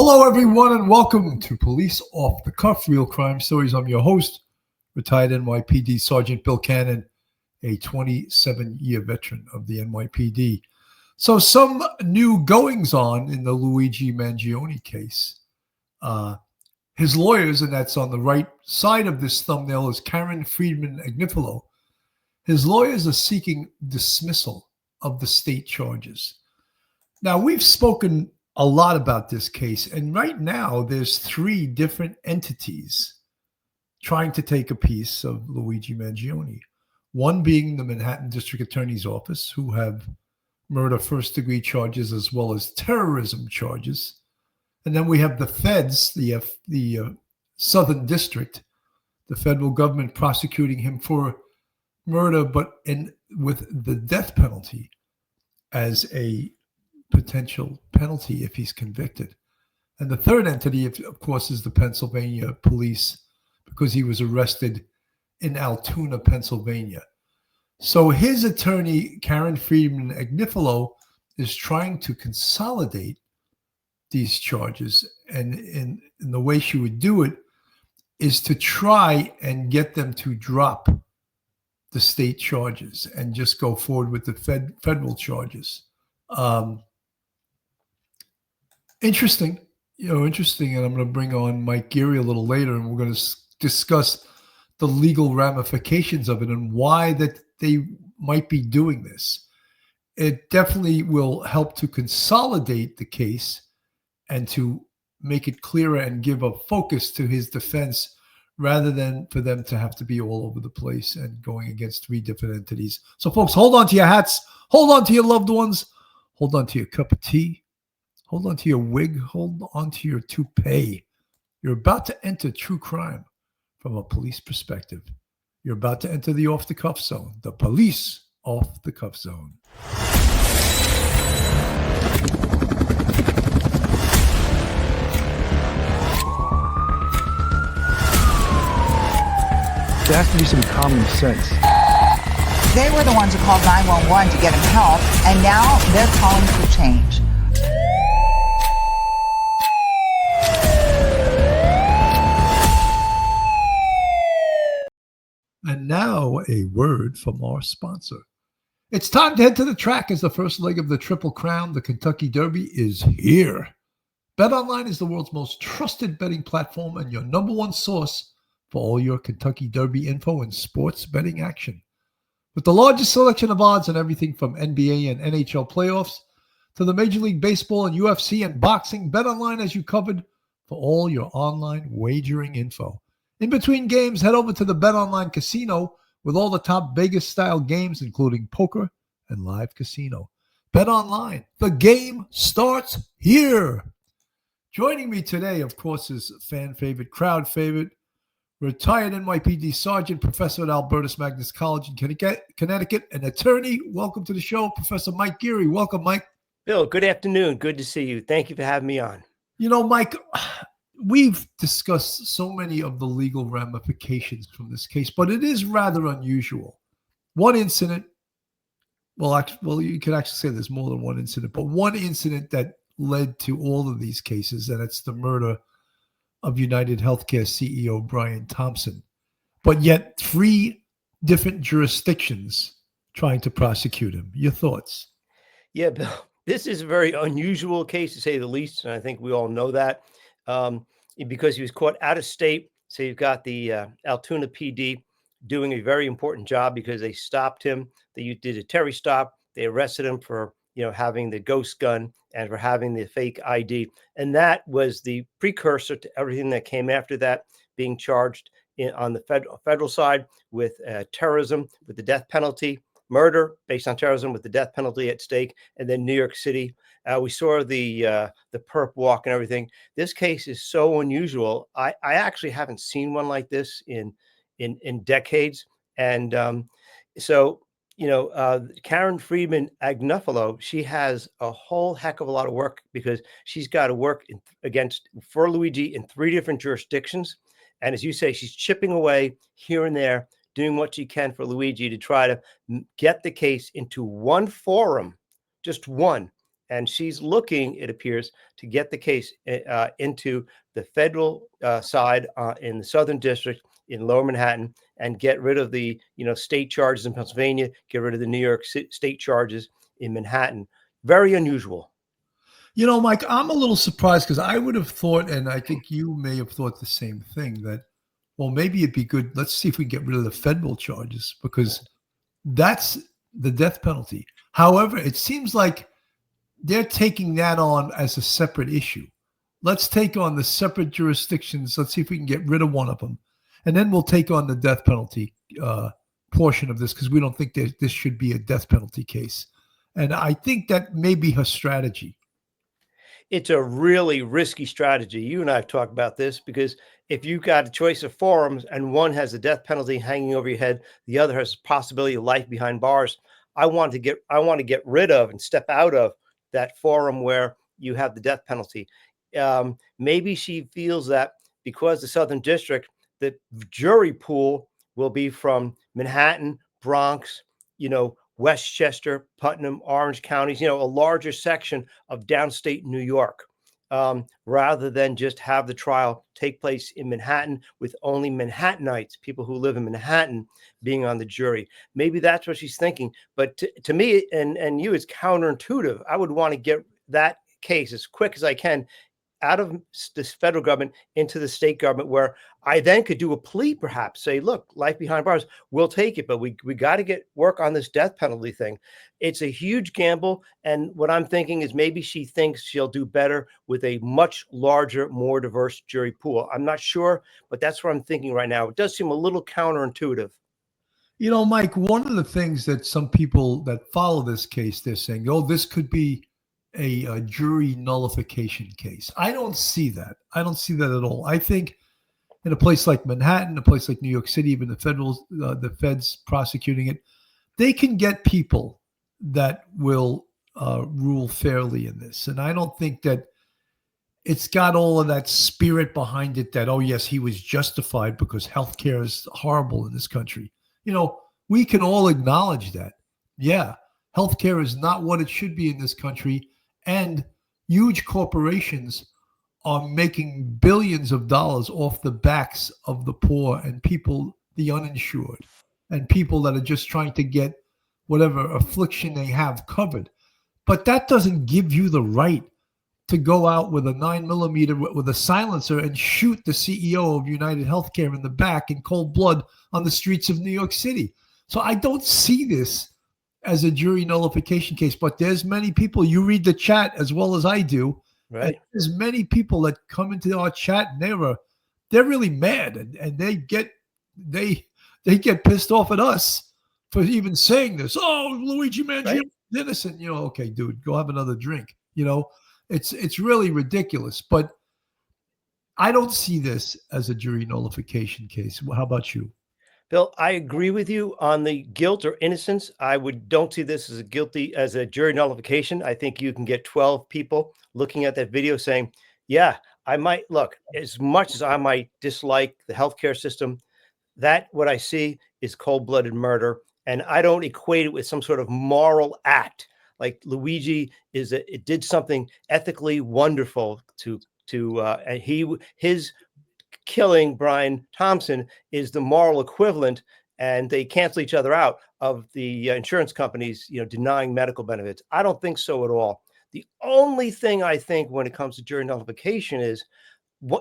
Hello, everyone, and welcome to Police Off the Cuff, Real Crime Stories. I'm your host, retired NYPD Sergeant Bill Cannon, a 27-year veteran of the NYPD. So some new goings-on in the Luigi Mangione case. His lawyers, and that's on the right side of this thumbnail, is Karen Friedman Agnifilo. His lawyers are seeking dismissal of the state charges. Now, we've spoken a lot about this case, and right now there's three different entities trying to take a piece of Luigi Mangione. One being the Manhattan District Attorney's Office, who have murder first-degree charges as well as terrorism charges. And then we have the feds, the Southern District, the federal government prosecuting him for murder, but with the death penalty as a potential penalty if he's convicted. And the third entity, of course, is the Pennsylvania police, because he was arrested in Altoona, Pennsylvania. So his attorney, Karen Friedman Agnifilo, is trying to consolidate these charges. And in the way she would do it is to try and get them to drop the state charges and just go forward with the federal charges. Interesting, and I'm going to bring on Mike Geary a little later, and we're going to discuss the legal ramifications of it and why that they might be doing this. It definitely will help to consolidate the case and to make it clearer and give a focus to his defense rather than for them to have to be all over the place and going against three different entities. So, folks, hold on to your hats, hold on to your loved ones, hold on to your cup of tea. Hold on to your wig. Hold on to your toupee. You're about to enter true crime from a police perspective. You're about to enter the off-the-cuff zone, the police off-the-cuff zone. There has to be some common sense. They were the ones who called 911 to get him help, and now they're calling for change. And now a word from our sponsor. It's time to head to the track as the first leg of the Triple Crown, the Kentucky Derby, is here. BetOnline is the world's most trusted betting platform and your number one source for all your Kentucky Derby info and sports betting action. With the largest selection of odds on everything from NBA and NHL playoffs to the Major League Baseball and UFC and boxing, BetOnline has you covered for all your online wagering info. In between games, head over to the BetOnline Casino with all the top Vegas-style games, including poker and live casino. BetOnline, the game starts here. Joining me today, of course, is fan favorite, crowd favorite, retired NYPD Sergeant, professor at Albertus Magnus College in Connecticut, and attorney. Welcome to the show, Professor Mike Geary. Welcome, Mike. Bill, good afternoon. Good to see you. Thank you for having me on. You know, Mike, we've discussed so many of the legal ramifications from this case, but it is rather unusual. One incident, well, you could actually say there's more than one incident, but one incident that led to all of these cases, and it's the murder of United Healthcare CEO Brian Thompson. But yet three different jurisdictions trying to prosecute him. Your thoughts? Yeah, Bill, this is a very unusual case, to say the least, and I think we all know that. Because he was caught out of state. So you've got the Altoona PD doing a very important job because they stopped him. They did a Terry stop. They arrested him for, having the ghost gun and for having the fake ID. And that was the precursor to everything that came after that, being charged on the federal side with terrorism, with the death penalty, murder based on terrorism with the death penalty at stake, and then New York City. We saw the perp walk and everything. This case is so unusual. I actually haven't seen one like this in decades. And Karen Friedman Agnifilo, she has a whole heck of a lot of work because she's got to work for Luigi in three different jurisdictions. And as you say, she's chipping away here and there, doing what she can for Luigi to try to get the case into one forum, just one. and she's looking, it appears, to get the case into the federal side in the Southern District in Lower Manhattan, and get rid of the state charges in Pennsylvania, get rid of the New York state charges in Manhattan. Very unusual. Mike, I'm a little surprised because I would have thought, and I think you may have thought the same thing, that, well, maybe it'd be good. Let's see if we can get rid of the federal charges, because that's the death penalty. However, it seems like they're taking that on as a separate issue. Let's take on the separate jurisdictions. Let's see if we can get rid of one of them. And then we'll take on the death penalty portion of this, because we don't think that this should be a death penalty case. And I think that may be her strategy. It's a really risky strategy. You and I have talked about this, because if you've got a choice of forums and one has a death penalty hanging over your head, the other has a possibility of life behind bars, I want to get rid of and step out of that forum where you have the death penalty. Maybe she feels that because the Southern District, the jury pool will be from Manhattan, Bronx, Westchester, Putnam, Orange counties, a larger section of downstate New York, rather than just have the trial take place in Manhattan with only Manhattanites, people who live in Manhattan, being on the jury. Maybe that's what she's thinking. But to me and you, it's counterintuitive. I would want to get that case as quick as I can out of this federal government into the state government, where I then could do a plea, perhaps say, look, life behind bars, we'll take it, but we got to get work on this death penalty thing. It's a huge gamble. And what I'm thinking is maybe she thinks she'll do better with a much larger, more diverse jury pool. I'm not sure, but that's what I'm thinking right now. It does seem a little counterintuitive. Mike, one of the things that some people that follow this case, they're saying, oh, this could be a jury nullification case. I don't see that. I don't see that at all. I think in a place like Manhattan, a place like New York City, even the feds prosecuting it, they can get people that will rule fairly in this. And I don't think that it's got all of that spirit behind it that, oh, yes, he was justified because healthcare is horrible in this country. We can all acknowledge that. Yeah, healthcare is not what it should be in this country. And huge corporations are making billions of dollars off the backs of the poor and people, the uninsured, and people that are just trying to get whatever affliction they have covered. But that doesn't give you the right to go out with a 9mm with a silencer and shoot the CEO of United Healthcare in the back in cold blood on the streets of New York City. So I don't see this as a jury nullification case, but there's many people, you read the chat as well as I do, right? There's many people that come into our chat and they're really mad, and they get pissed off at us for even saying this. Oh, Luigi Mangione is innocent. Okay, dude, go have another drink. It's really ridiculous, but I don't see this as a jury nullification case. How about you? Bill, I agree with you on the guilt or innocence. I don't see this as a jury nullification. I think you can get 12 people looking at that video saying, yeah, I might look, as much as I might dislike the healthcare system, that what I see is cold-blooded murder. And I don't equate it with some sort of moral act. Like Luigi it did something ethically wonderful and his killing Brian Thompson is the moral equivalent, and they cancel each other out, of the insurance companies, denying medical benefits. I don't think so at all. The only thing I think when it comes to jury nullification is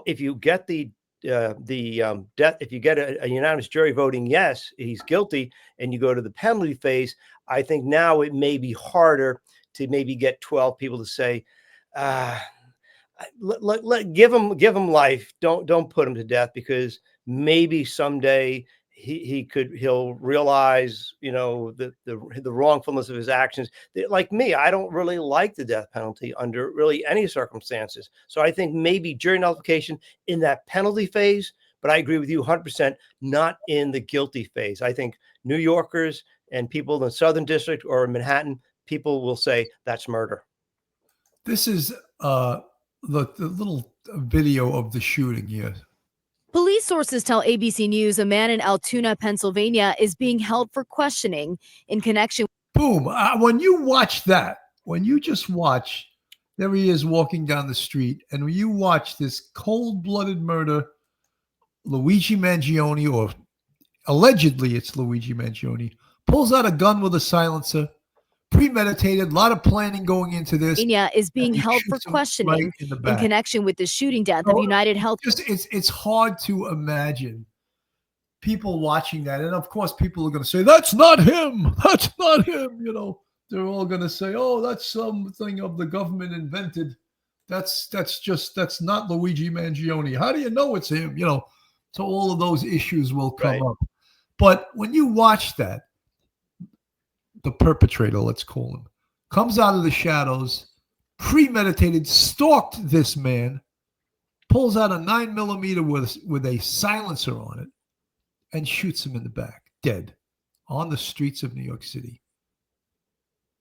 if you get death, if you get a unanimous jury voting yes, he's guilty, and you go to the penalty phase, I think now it may be harder to maybe get 12 people to say, give him life. Don't put him to death, because maybe someday he'll realize, the wrongfulness of his actions. Like me, I don't really like the death penalty under really any circumstances. So I think maybe jury nullification in that penalty phase, but I agree with you 100%, not in the guilty phase. I think New Yorkers and people in the Southern District or in Manhattan, people will say that's murder. This is the little video of the shooting here. Police sources tell ABC News a man in Altoona, Pennsylvania is being held for questioning in connection. Boom. When you watch that, when you just watch, there he is walking down the street, and when you watch this cold-blooded murder, Luigi Mangione, or allegedly it's Luigi Mangione, pulls out a gun with a silencer, premeditated, a lot of planning going into this. India is being and he held for shoots him questioning right in the in back. connection with the shooting death So of United Health. it's hard to imagine people watching that, and of course, people are going to say, "That's not him. That's not him." You know, they're all going to say, "Oh, that's something of the government invented. That's not Luigi Mangione. How do you know it's him?" You know, so all of those issues will come Right. up. But when you watch that, the perpetrator, let's call him, comes out of the shadows, premeditated, stalked this man, pulls out a 9mm with a silencer on it, and shoots him in the back, dead, on the streets of New York City.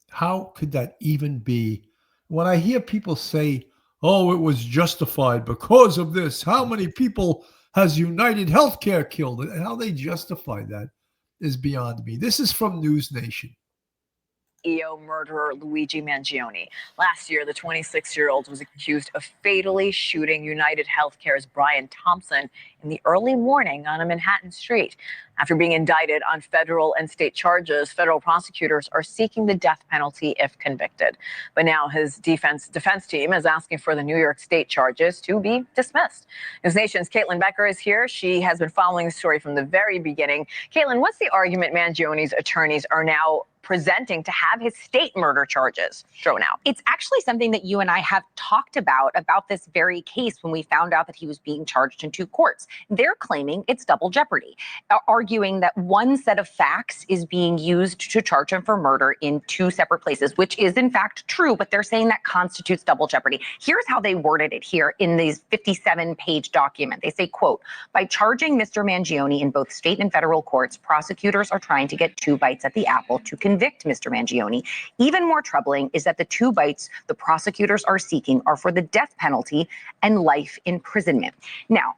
How could that even be? When I hear people say, "Oh, it was justified because of this," how many people has United Healthcare killed? And how they justify that is beyond me. This is from News Nation. EO murderer Luigi Mangione. Last year, the 26-year-old was accused of fatally shooting United Healthcare's Brian Thompson in the early morning on a Manhattan street. After being indicted on federal and state charges, federal prosecutors are seeking the death penalty if convicted. But now his defense team is asking for the New York State charges to be dismissed. News Nation's Caitlin Becker is here. She has been following the story from the very beginning. Caitlin, what's the argument Mangione's attorneys are now presenting to have his state murder charges thrown out? It's actually something that you and I have talked about this very case when we found out that he was being charged in 2 courts. They're claiming it's double jeopardy, arguing that one set of facts is being used to charge him for murder in 2 separate places, which is in fact true, but they're saying that constitutes double jeopardy. Here's how they worded it here in these 57-page document. They say, quote, "By charging Mr. Mangione in both state and federal courts, prosecutors are trying to get 2 bites at the apple to convict Mr. Mangione. Even more troubling is that the 2 bites the prosecutors are seeking are for the death penalty and life imprisonment." Now,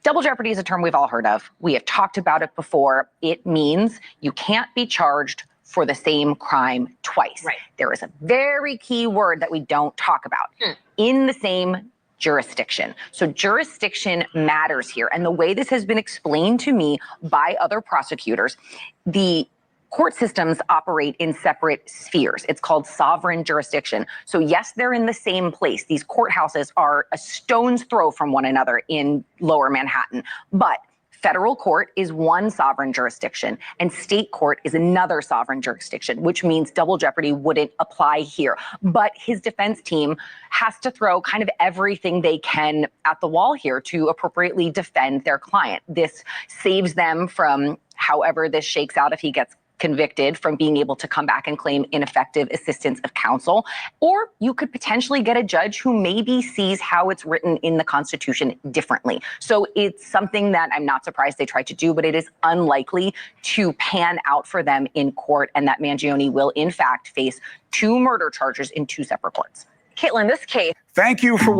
double jeopardy is a term we've all heard of. We have talked about it before. It means you can't be charged for the same crime twice. Right. There is a very key word that we don't talk about. In the same jurisdiction. So jurisdiction matters here. And the way this has been explained to me by other prosecutors, the court systems operate in separate spheres. It's called sovereign jurisdiction. So yes, they're in the same place. These courthouses are a stone's throw from one another in Lower Manhattan. But federal court is one sovereign jurisdiction and state court is another sovereign jurisdiction, which means double jeopardy wouldn't apply here. But his defense team has to throw kind of everything they can at the wall here to appropriately defend their client. This saves them from, however this shakes out if he gets convicted, from being able to come back and claim ineffective assistance of counsel. Or you could potentially get a judge who maybe sees how it's written in the Constitution differently. So it's something that I'm not surprised they tried to do, but it is unlikely to pan out for them in court, and that Mangione will in fact face 2 murder charges in 2 separate courts. Caitlin, this case. Thank you for.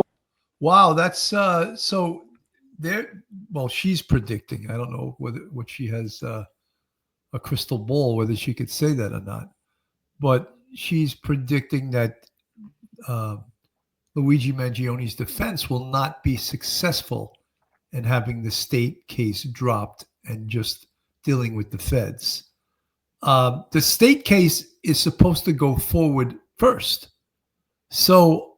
Wow, that's so there. Well, she's predicting. I don't know what she has a crystal ball, whether she could say that or not, but she's predicting that Luigi Mangione's defense will not be successful in having the state case dropped and just dealing with the feds. The state case is supposed to go forward first. So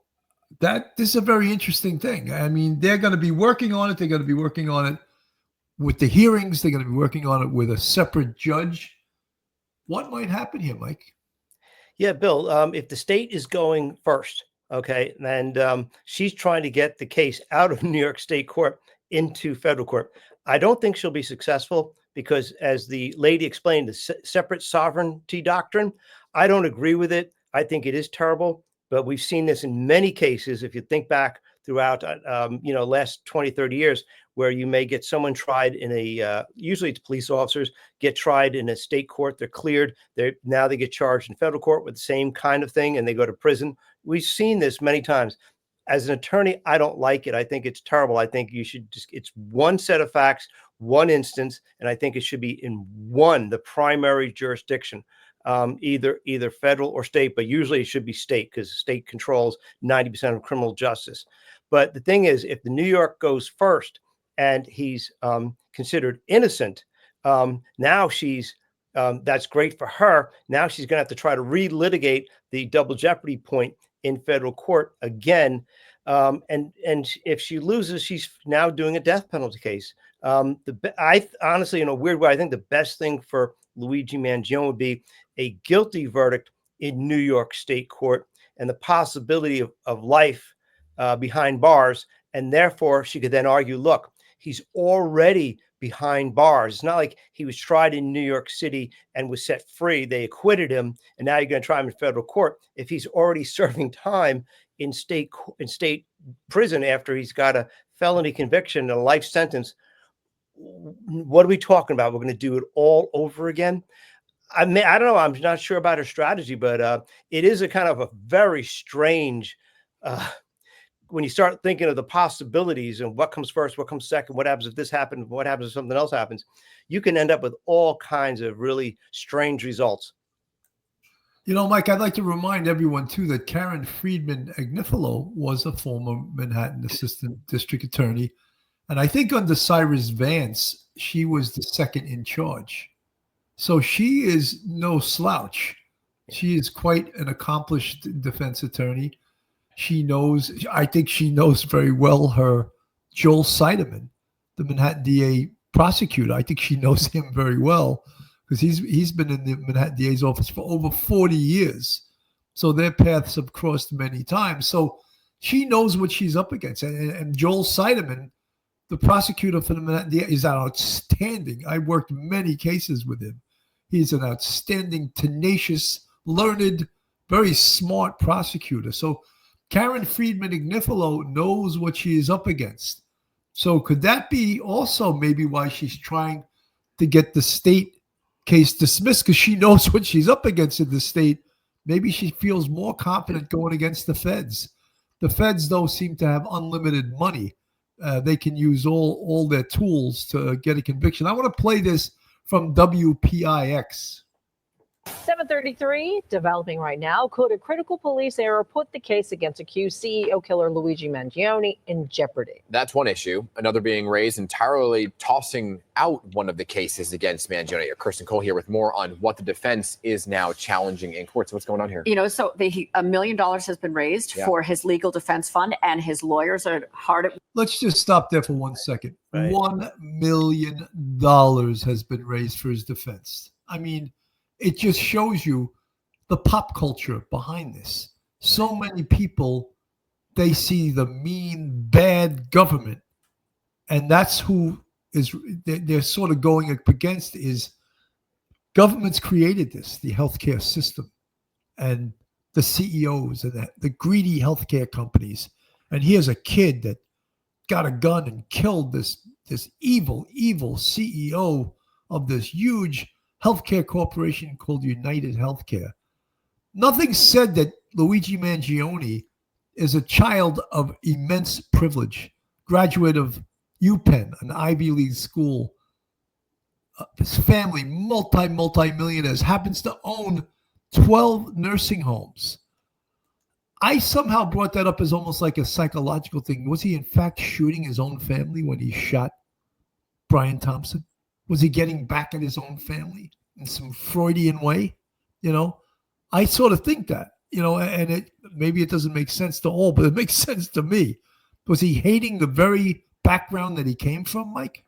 this is a very interesting thing. I mean, they're going to be working on it. They're going to be working on it with the hearings. They're going to be working on it with a separate judge. What might happen here, Mike? Yeah, Bill, if the state is going first, okay, and she's trying to get the case out of New York State court into federal court, I don't think she'll be successful because, as the lady explained, the separate sovereignty doctrine, I don't agree with it. I think it is terrible, but we've seen this in many cases. If you think back throughout, last 20, 30 years, where you may get someone tried in a, usually it's police officers, get tried in a state court, they're cleared, now they get charged in federal court with the same kind of thing and they go to prison. We've seen this many times. As an attorney, I don't like it. I think it's terrible. I think you should it's one set of facts, one instance, and I think it should be in the primary jurisdiction. either federal or state, but usually it should be state because state controls 90% of criminal justice. But the thing is, if the New York goes first and he's considered innocent, now she's that's great for her. Now she's going to have to try to relitigate the double jeopardy point in federal court again. And if she loses, she's now doing a death penalty case. I honestly, in a weird way, I think the best thing for Luigi Mangione would be a guilty verdict in New York State court and the possibility of life behind bars. And therefore, she could then argue, look, he's already behind bars. It's not like he was tried in New York City and was set free. They acquitted him, and now you're going to try him in federal court. If he's already serving time in state prison after he's got a felony conviction and a life sentence, what are we talking about? We're going to do it all over again. I mean, I don't know. I'm not sure about her strategy, but it is a kind of a very strange. When you start thinking of the possibilities and what comes first, what comes second, what happens if this happens, what happens if something else happens, you can end up with all kinds of really strange results. You know, Mike, I'd like to remind everyone, too, that Karen Friedman Agnifilo was a former Manhattan assistant district attorney. And I think under Cyrus Vance, she was the second in charge. So she is no slouch. She is quite an accomplished defense attorney. I think she knows very well her Joel Seidemann, the Manhattan DA prosecutor. I think she knows him very well because he's been in the Manhattan DA's office for over 40 years. So their paths have crossed many times. So she knows what she's up against. And Joel Seidemann, the prosecutor for the Manhattan DA, is outstanding. I worked many cases with him. He's an outstanding, tenacious, learned, very smart prosecutor. So Karen Friedman Agnifilo knows what she is up against. So could that be also maybe why she's trying to get the state case dismissed, because she knows what she's up against in the state? Maybe she feels more confident going against the feds. The feds, though, seem to have unlimited money. They can use all their tools to get a conviction. I want to play this from WPIX. 7:33, developing right now. Could a critical police error put the case against accused CEO killer Luigi Mangione in jeopardy? That's one issue. Another being raised entirely tossing out one of the cases against Mangione. Kirsten Cole here with more on what the defense is now challenging in court. So what's going on here? You know, so $1 million has been raised for his legal defense fund, and his lawyers are hard at. Let's just stop there for 1 second. Right. $1 million has been raised for his defense. I mean, it just shows you the pop culture behind this. So many people, they see the mean, bad government, and that's who they're sort of going up against. Is governments created this, the healthcare system, and the CEOs and the greedy healthcare companies. And here's a kid that got a gun and killed this evil CEO of this huge healthcare corporation called United Healthcare. Nothing said that Luigi Mangione is a child of immense privilege, graduate of UPenn, an Ivy League school. His family, multi-millionaires, happens to own 12 nursing homes. I somehow brought that up as almost like a psychological thing. Was he in fact shooting his own family when he shot Brian Thompson? Was he getting back at his own family in some Freudian way? You know, I sort of think that, you know, and maybe it doesn't make sense to all, but it makes sense to me. Was he hating the very background that he came from, Mike?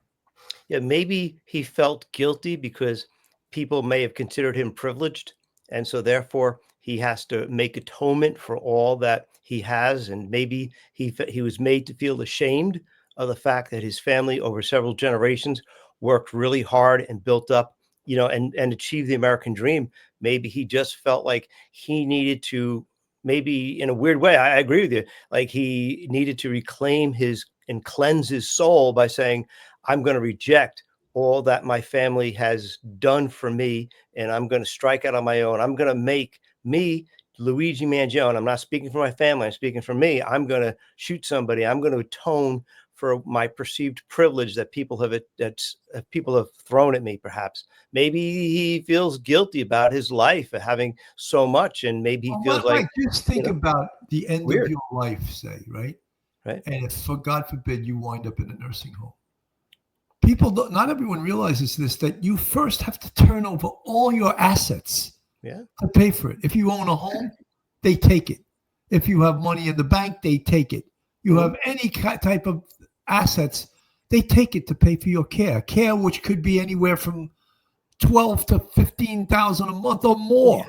Yeah, maybe he felt guilty because people may have considered him privileged. And so therefore he has to make atonement for all that he has. And maybe he was made to feel ashamed of the fact that his family over several generations worked really hard and built up, you know, and achieved the American dream. Maybe he just felt like he needed to, maybe in a weird way, I agree with you, like he needed to reclaim and cleanse his soul by saying, I'm going to reject all that my family has done for me, and I'm going to strike out on my own. I'm going to make me Luigi Mangione. I'm not speaking for my family. I'm speaking for me. I'm going to shoot somebody. I'm going to atone for my perceived privilege that people have thrown at me. Perhaps maybe he feels guilty about his life and having so much, and maybe he feels like, just think about the end weird. of your life, say, right? Right. And if, for God forbid, you wind up in a nursing home. People don't, not everyone realizes this, that you first have to turn over all your assets to pay for it. If you own a home, they take it. If you have money in the bank, they take it. You have any type of assets, they take it to pay for your care. Care which could be anywhere from $12,000 to $15,000 a month or more.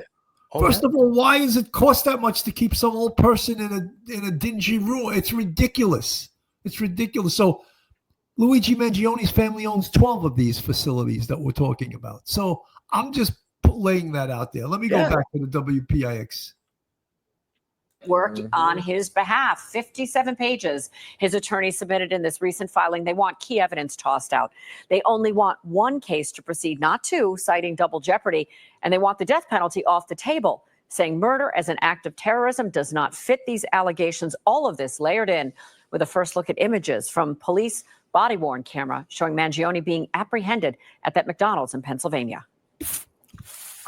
First of all, why does it cost that much to keep some old person in a dingy room? It's ridiculous. It's ridiculous. So Luigi Mangione's family owns 12 of these facilities that we're talking about. So I'm just laying that out there. Let me go back to the WPIX. Work on his behalf. 57 pages his attorney submitted in this recent filing. They want key evidence tossed out. They only want one case to proceed, not two, citing double jeopardy. And they want the death penalty off the table, saying murder as an act of terrorism does not fit these allegations. All of this layered in with a first look at images from police body-worn camera showing Mangione being apprehended at that McDonald's in Pennsylvania.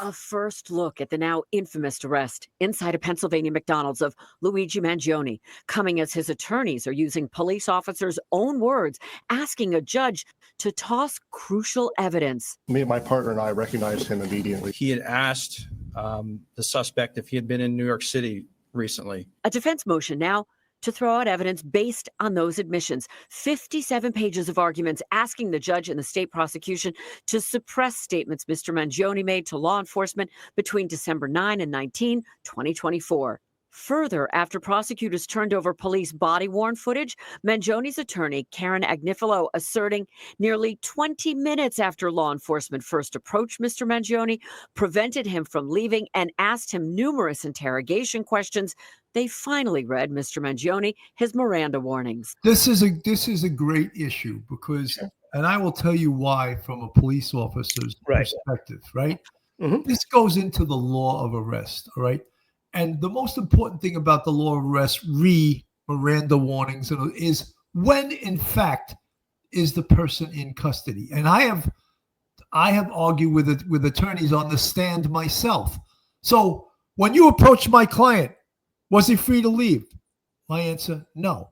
A first look at the now infamous arrest inside a Pennsylvania McDonald's of Luigi Mangione, coming as his attorneys are using police officers' own words, asking a judge to toss crucial evidence. Me and my partner and I recognized him immediately. He had asked the suspect if he had been in New York City recently. A defense motion now to throw out evidence based on those admissions. 57 pages of arguments asking the judge and the state prosecution to suppress statements Mr. Mangione made to law enforcement between December 9 and 19, 2024. Further, after prosecutors turned over police body-worn footage, Mangione's attorney, Karen Agnifilo, asserting nearly 20 minutes after law enforcement first approached Mr. Mangione, prevented him from leaving, and asked him numerous interrogation questions, they finally read Mr. Mangione his Miranda warnings. This is a great issue because, and I will tell you why from a police officer's perspective, right? This goes into the law of arrest, all right? And the most important thing about the law of arrest, Miranda warnings, is when, in fact, is the person in custody. And I have argued with attorneys on the stand myself. So when you approached my client, was he free to leave? My answer, no.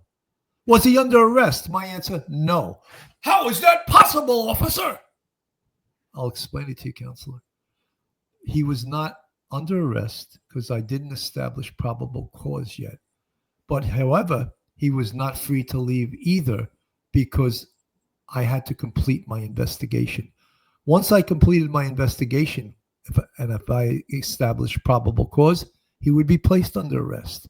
Was he under arrest? My answer, no. How is that possible, officer? I'll explain it to you, counselor. He was not under arrest because I didn't establish probable cause yet. But however, he was not free to leave either because I had to complete my investigation. Once I completed my investigation, if I established probable cause, he would be placed under arrest.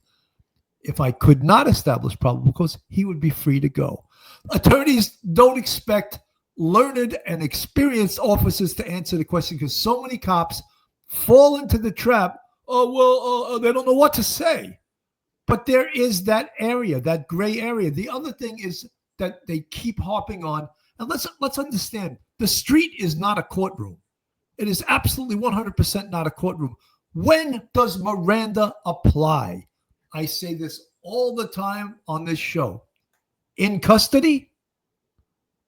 If I could not establish probable cause, he would be free to go. Attorneys don't expect learned and experienced officers to answer the question because so many cops fall into the trap. They don't know what to say. But there is that area, that gray area. The other thing is that they keep harping on, and let's understand, the street is not a courtroom. It is absolutely 100% not a courtroom. When does Miranda apply? I say this all the time on this show. In custody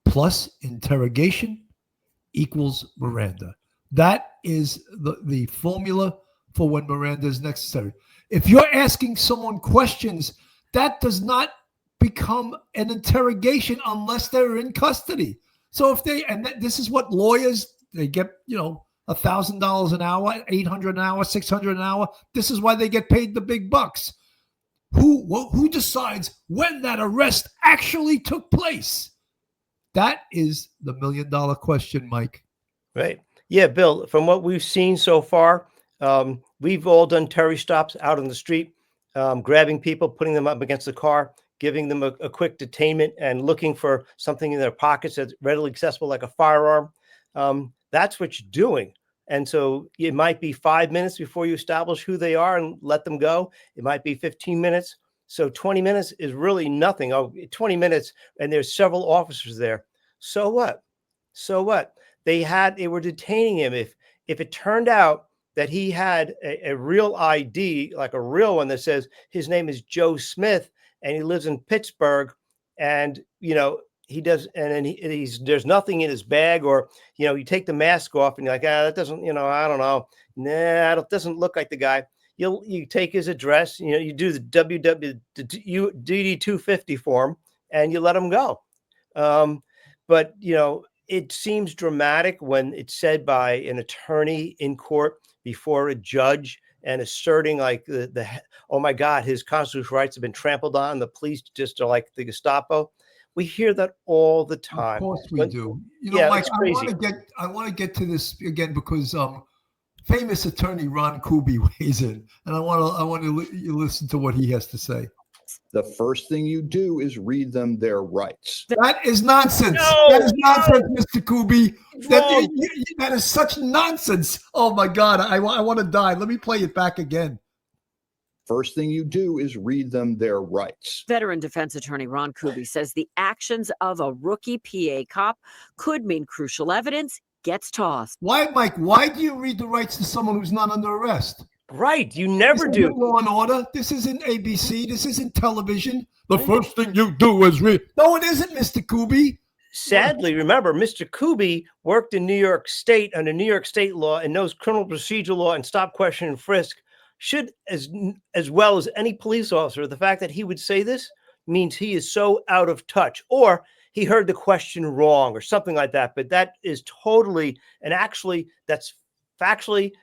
plus interrogation equals Miranda. That is the formula for when Miranda is necessary. If you're asking someone questions, that does not become an interrogation unless they're in custody. So if this is what lawyers, they get, $1,000 an hour, $800 an hour, $600 an hour. This is why they get paid the big bucks. Who decides when that arrest actually took place? That is the $1 million question, Mike. Right. Yeah, Bill, from what we've seen so far, we've all done Terry stops out on the street, grabbing people, putting them up against the car, giving them a quick detainment and looking for something in their pockets that's readily accessible, like a firearm. That's what you're doing. And so it might be 5 minutes before you establish who they are and let them go. It might be 15 minutes. So 20 minutes is really nothing. 20 minutes, and there's several officers there. So what? So what? They were detaining him. If it turned out that he had a real ID, like a real one that says his name is Joe Smith and he lives in Pittsburgh, and he does, and then there's nothing in his bag, or you take the mask off and you're like, that doesn't, I don't know, it doesn't look like the guy. You take his address, you do the DD 250 form, and you let him go. But it seems dramatic when it's said by an attorney in court before a judge and asserting like oh my God, his constitutional rights have been trampled on. The police just are like the Gestapo. We hear that all the time. Of course we do. Mike, I want to get to this again because famous attorney Ron Kuby weighs in, and I want to listen to what he has to say. The first thing you do is read them their rights. That is nonsense. No, that is nonsense, Mr. Kuby. That is such nonsense. Oh my God, I want to die. Let me play it back again. First thing you do is read them their rights. Veteran defense attorney Ron Kuby says the actions of a rookie PA cop could mean crucial evidence gets tossed. Why, Mike? Why do you read the rights to someone who's not under arrest? Right, you never do. Law and Order. This isn't ABC. This isn't television. The first thing you do is read. No, it isn't, Mr. Kuby. Sadly, remember, Mr. Kuby worked in New York State under New York State law and knows criminal procedure law and stop, question, and frisk. Should, as well as any police officer, the fact that he would say this means he is so out of touch, or he heard the question wrong, or something like that. But that is totally, and actually, that's factually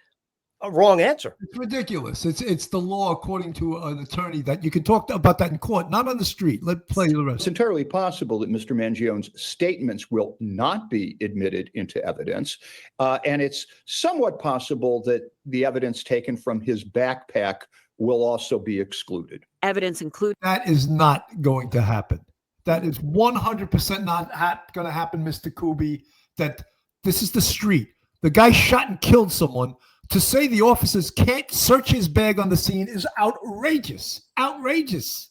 a wrong answer. It's ridiculous. It's the law according to an attorney that you can talk about that in court, not on the street. Let's play the rest. It's entirely possible that Mr. Mangione's statements will not be admitted into evidence. And it's somewhat possible that the evidence taken from his backpack will also be excluded. Evidence include that is not going to happen. That is 100% not going to happen, Mr. Kuby. That this is the street. The guy shot and killed someone. To say the officers can't search his bag on the scene is outrageous. Outrageous.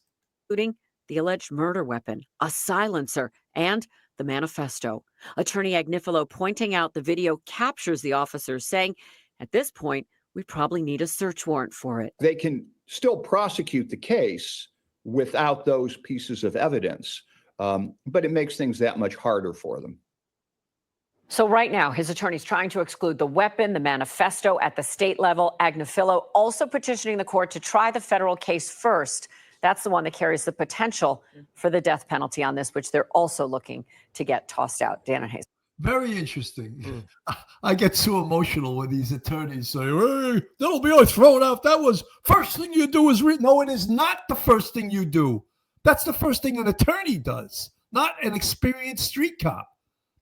Including the alleged murder weapon, a silencer, and the manifesto. Attorney Agnifilo pointing out the video captures the officers saying, at this point, we probably need a search warrant for it. They can still prosecute the case without those pieces of evidence, but it makes things that much harder for them. So right now, his attorney's trying to exclude the weapon, the manifesto at the state level. Agnifilo also petitioning the court to try the federal case first. That's the one that carries the potential for the death penalty on this, which they're also looking to get tossed out. Dan and Hayes. Very interesting. I get too emotional when these attorneys say, hey, that'll be thrown out. That was first thing you do is read. No, it is not the first thing you do. That's the first thing an attorney does, not an experienced street cop.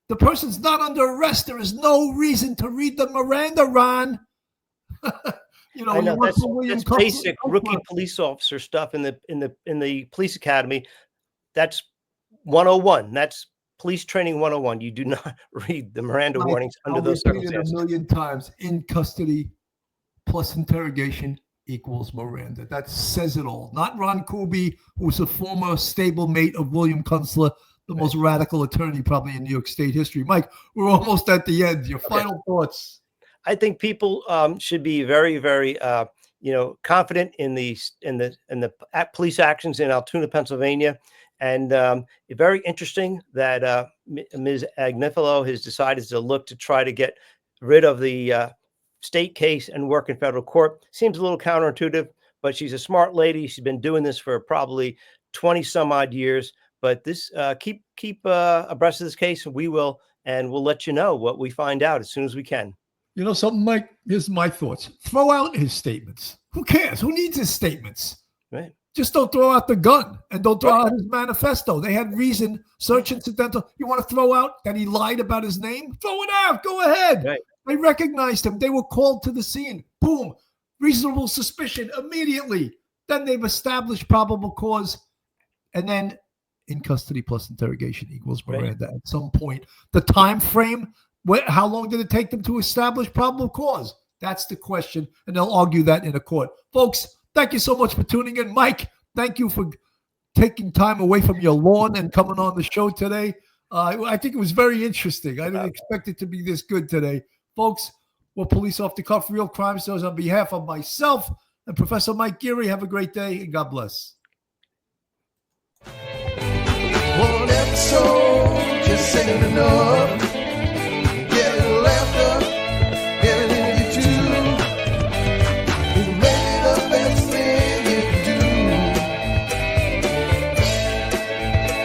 The person's not under arrest. There is no reason to read the Miranda, Ron. I know that's basic rookie police officer stuff in the police academy. That's 101. That's police training 101. You do not read the Miranda warnings under those circumstances. A million times. In custody plus interrogation equals Miranda. That says it all. Not Ron Kuby, who's a former stablemate of William Kunstler, the most radical attorney probably in New York State history. Mike, we're almost at the end. Your final thoughts. I think people should be very, very, confident in the police actions in Altoona, Pennsylvania, and very interesting that Ms. Agnifilo has decided to look to try to get rid of the state case and work in federal court. Seems a little counterintuitive, but she's a smart lady. She's been doing this for probably 20 some odd years. But this keep abreast of this case, and we'll let you know what we find out as soon as we can. You know something, Mike? Here's my thoughts. Throw out his statements. Who cares? Who needs his statements? Right. Just don't throw out the gun and don't throw out his manifesto. They had reason, search incidental. You want to throw out that he lied about his name? Throw it out. Go ahead. Right. They recognized him. They were called to the scene. Boom. Reasonable suspicion immediately. Then they've established probable cause. And then in custody plus interrogation equals Miranda. Right. At some point, the time frame, how long did it take them to establish probable cause? That's the question, and they'll argue that in a court. Folks, thank you so much for tuning in. Mike, thank you for taking time away from your lawn and coming on the show today. I think it was very interesting. I didn't expect it to be this good today. Folks, we're Police Off the Cuff, Real Crime Stories. On behalf of myself and Professor Mike Geary, have a great day, and God bless. so just ain't enough.